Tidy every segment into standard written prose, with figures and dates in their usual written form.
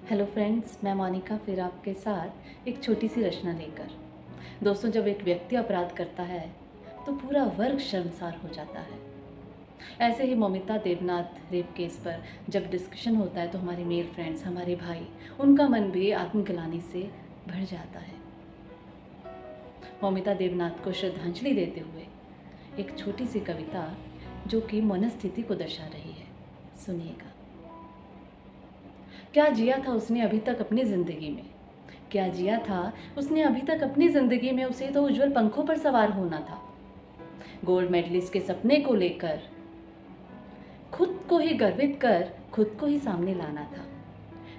Hello friends, मैं मोनिका फिर आपके साथ एक छोटी सी रचना लेकर। दोस्तों, जब एक व्यक्ति अपराध करता है तो पूरा वर्ग शर्मसार हो जाता है। ऐसे ही मौमिता देवनाथ रेप केस पर जब डिस्कशन होता है तो हमारे मेल फ्रेंड्स, हमारे भाई, उनका मन भी आत्मग्लानि से भर जाता है। मौमिता देवनाथ को श्रद्धांजलि देते हुए एक छोटी सी कविता जो कि मनस्थिति को दर्शा रही है, सुनिएगा। क्या जिया था उसने अभी तक अपनी ज़िंदगी में, क्या जिया था उसने अभी तक अपनी ज़िंदगी में। उसे तो उज्जवल पंखों पर सवार होना था, गोल्ड मेडलिस्ट के सपने को लेकर खुद को ही गर्वित कर खुद को ही सामने लाना था।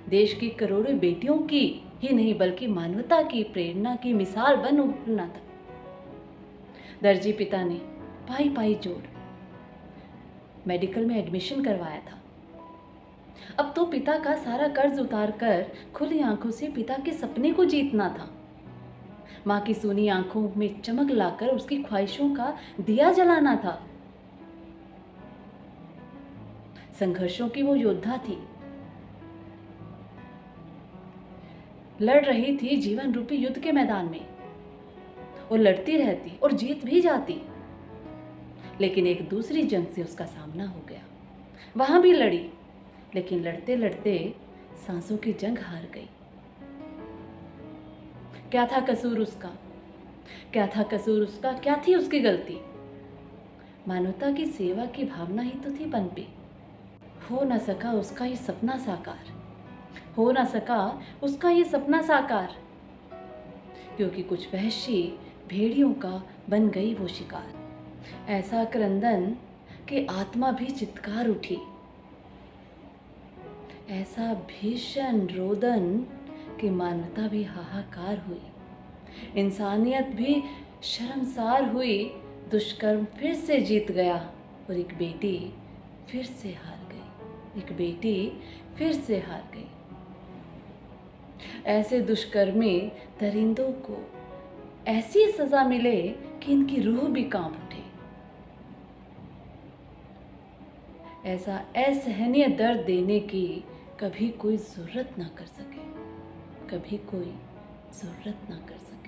देश की करोड़ों बेटियों की ही नहीं बल्कि मानवता की प्रेरणा की मिसाल बन उभरना था। दर्जी पिता ने पाई पाई जोड़ मेडिकल में एडमिशन करवाया था। अब तो पिता का सारा कर्ज उतार कर खुली आंखों से पिता के सपने को जीतना था। माँ की सूनी आंखों में चमक लाकर उसकी ख्वाहिशों का दिया जलाना था। संघर्षों की वो योद्धा थी, लड़ रही थी जीवन रूपी युद्ध के मैदान में। वो लड़ती रहती और जीत भी जाती, लेकिन एक दूसरी जंग से उसका सामना हो गया। वहां भी लड़ी, लेकिन लड़ते लड़ते सांसों की जंग हार गई। क्या था कसूर उसका, क्या था कसूर उसका, क्या थी उसकी गलती? मानवता की सेवा की भावना ही तो थी पनपी। हो न सका उसका ये सपना साकार, हो न सका उसका ये सपना साकार, क्योंकि कुछ वहशी भेड़ियों का बन गई वो शिकार। ऐसा क्रंदन कि आत्मा भी चित्कार उठी, ऐसा भीषण रोदन कि मानवता भी हाहाकार हुई, इंसानियत भी शर्मसार हुई। दुष्कर्म फिर से जीत गया और एक बेटी फिर से हार गई, एक बेटी फिर से हार गई। ऐसे दुष्कर्मी दरिंदों को ऐसी सजा मिले कि इनकी रूह भी कांप उठे। ऐसा असहनीय दर्द देने की कभी कोई जरूरत ना कर सके, कभी कोई जरूरत ना कर सके।